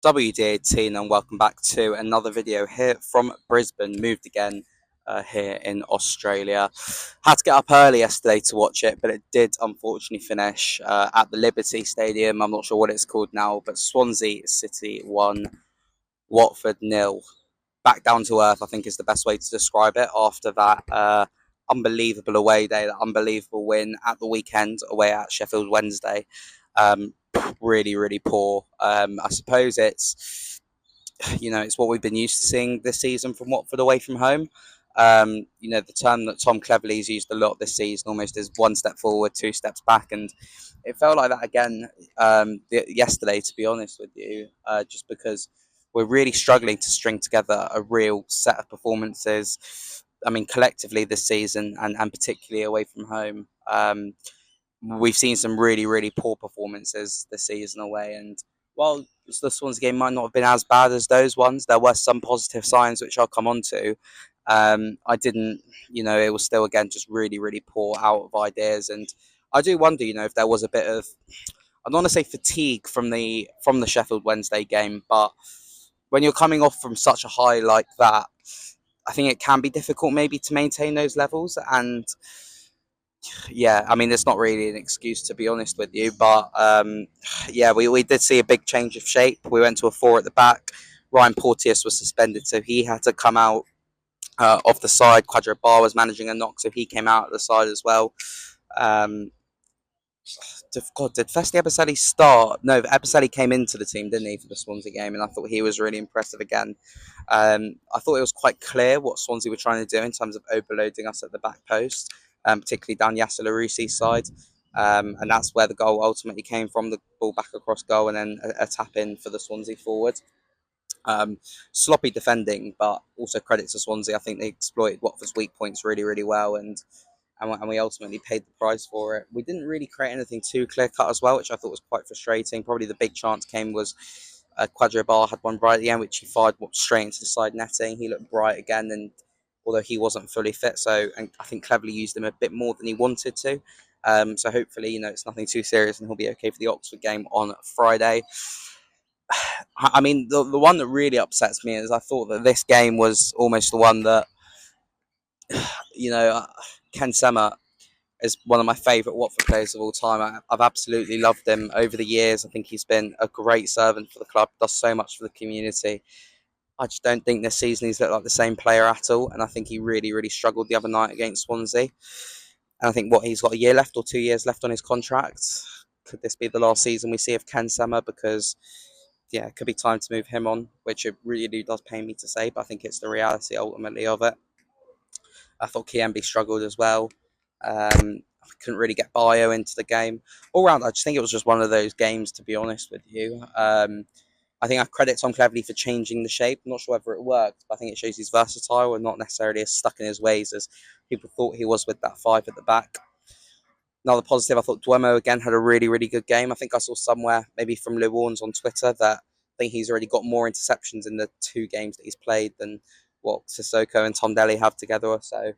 WD18 and welcome back to another video here from Brisbane. Moved again here in Australia. Had to get up early yesterday to watch it, but it did unfortunately finish at the Liberty Stadium. I'm not sure what it's called now, but Swansea City 1, Watford nil. Back down to earth, I think, is the best way to describe it after that unbelievable away day, that unbelievable win at the weekend away at Sheffield Wednesday. Um, really, really poor. I suppose it's what we've been used to seeing this season from Watford away from home. The term that Tom Cleverley's used a lot this season almost is one step forward, two steps back, and it felt like that again yesterday, to be honest with you, just because we're really struggling to string together a real set of performances. I mean, collectively this season, and particularly away from home. We've seen some really, really poor performances this season away. And while the Swansea game might not have been as bad as those ones, there were some positive signs which I'll come on to. I didn't, it was still, again, just really, really poor out of ideas. And I do wonder, if there was a bit of, I don't want to say fatigue from the Sheffield Wednesday game, but when you're coming off from such a high like that, I think it can be difficult maybe to maintain those levels. And yeah, I mean, it's not really an excuse, to be honest with you, but yeah, we did see a big change of shape. We went to a four at the back. Ryan Porteous was suspended, so he had to come out off the side. Quadra Bar was managing a knock, so he came out at the side as well. Um, did Festi Ebiselli start? No, Ebiselli came into the team, didn't he, for the Swansea game, and I thought he was really impressive again. I thought it was quite clear what Swansea were trying to do in terms of overloading us at the back post, particularly down Yasser Laroussi's side. And that's where the goal ultimately came from, the ball back across goal and then a tap in for the Swansea forward. Sloppy defending, but also credit to Swansea. I think they exploited Watford's weak points really, really well, and we ultimately paid the price for it. We didn't really create anything too clear cut as well, which I thought was quite frustrating. Probably the big chance came was Quadra Bar had one right at the end, which he fired straight into the side netting. He looked bright again, and although he wasn't fully fit, and I think Cleverly used him a bit more than he wanted to. So hopefully, it's nothing too serious, and he'll be okay for the Oxford game on Friday. I mean, the one that really upsets me is I thought that this game was almost the one that, you know, Ken Sema is one of my favourite Watford players of all time. I've absolutely loved him over the years. I think he's been a great servant for the club, does so much for the community. I just don't think this season he's looked like the same player at all, and I think he really, really struggled the other night against Swansea. And I think he's got a year left or 2 years left on his contract. Could this be the last season we see of Ken Sema? Because yeah, it could be time to move him on, which it really does pain me to say, but I think it's the reality ultimately of it. I thought Kiembe struggled as well. I couldn't really get Bio into the game. All round, I just think it was just one of those games, to be honest with you. I think I credit Tom Cleverley for changing the shape. I'm not sure whether it worked, but I think it shows he's versatile and not necessarily as stuck in his ways as people thought he was with that five at the back. Another positive, I thought Duomo again had a really, really good game. I think I saw somewhere, maybe from Lou Warnes on Twitter, that I think he's already got more interceptions in the 2 games that he's played than what Sissoko and Tom Delly have together. So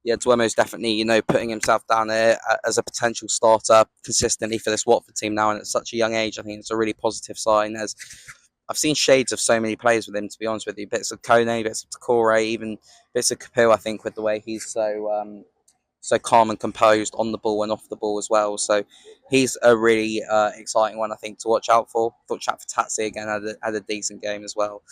yeah, Duemo's definitely, putting himself down there as a potential starter consistently for this Watford team now, and at such a young age. I think it's a really positive sign, as I've seen shades of so many players with him, to be honest with you. Bits of Kone, bits of Takore, even bits of Kapil, I think, with the way he's so calm and composed on the ball and off the ball as well. So he's a really exciting one, I think, to watch out for. I thought Chat for Tatsy again had a decent game as well.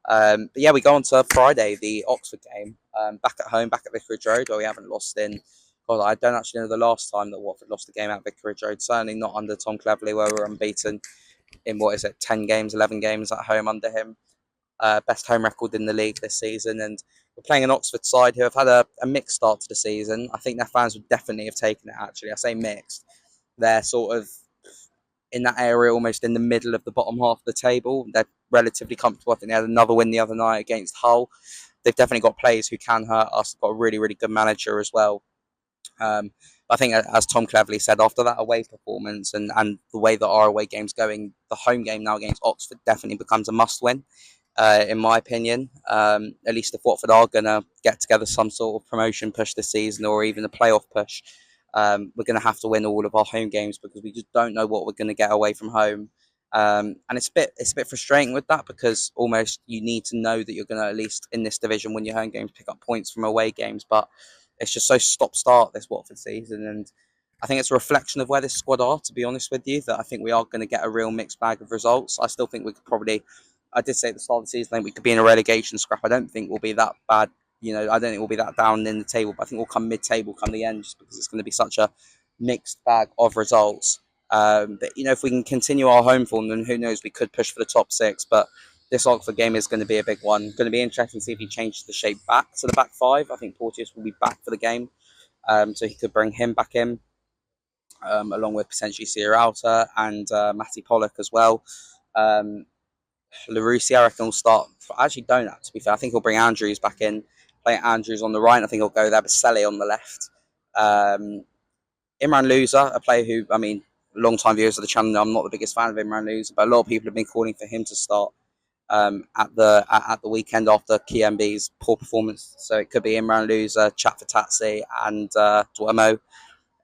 But yeah, we go on to Friday, the Oxford game, back at home, back at Vicarage Road, where we haven't lost in. God, I don't actually know the last time that Watford lost a game at Vicarage Road. Certainly not under Tom Cleverley, where we're unbeaten in 10 games, 11 games at home under him. Best home record in the league this season, and we're playing an Oxford side who have had a mixed start to the season. I think their fans would definitely have taken it, actually. I say mixed. They're sort of in that area, almost in the middle of the bottom half of the table. They're relatively comfortable. I think they had another win the other night against Hull. They've definitely got players who can hurt us. They've got a really, really good manager as well. I think, as Tom Cleverley said, after that away performance and the way that our away game's going, the home game now against Oxford definitely becomes a must-win, in my opinion. At least if Watford are going to get together some sort of promotion push this season, or even a playoff push, we're going to have to win all of our home games, because we just don't know what we're going to get away from home. And it's a bit frustrating with that, because almost you need to know that you're going to, at least in this division, win your home games, pick up points from away games. But it's just so stop start this Watford season, and I think it's a reflection of where this squad are. To be honest with you, that I think we are going to get a real mixed bag of results. I still think we could probably. I did say at the start of the season, I think we could be in a relegation scrap. I don't think we'll be that bad. I don't think we'll be that down in the table, but I think we'll come mid-table come the end, just because it's going to be such a mixed bag of results. But if we can continue our home form, then who knows? We could push for the top six. But this Oxford game is going to be a big one. Going to be interesting to see if he changes the shape back to the back five. I think Porteous will be back for the game, so he could bring him back in, along with potentially Sierralta and Matty Pollock as well. Larousse, I reckon, will start. I actually don't, to be fair. I think he'll bring Andrews back in, play Andrews on the right. I think he'll go there, but Baselli on the left. Imran Loser, a player who, long-time viewers of the channel, I'm not the biggest fan of Imran Loser, but a lot of people have been calling for him to start at the weekend after Kiembe's poor performance. So it could be Imran Loser, Chat for Tatsi, and Duemo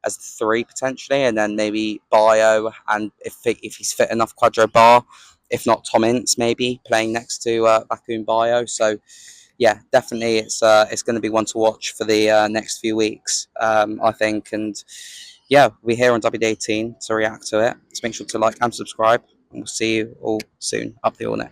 as three potentially, and then maybe Bio, and if he's fit enough, Quadro Bar. If not, Tom Ince maybe playing next to Bakun Bio. So yeah, definitely it's going to be one to watch for the next few weeks, I think. And yeah, we're here on WD18 to react to it. So make sure to like and subscribe, and we'll see you all soon. Up the all next.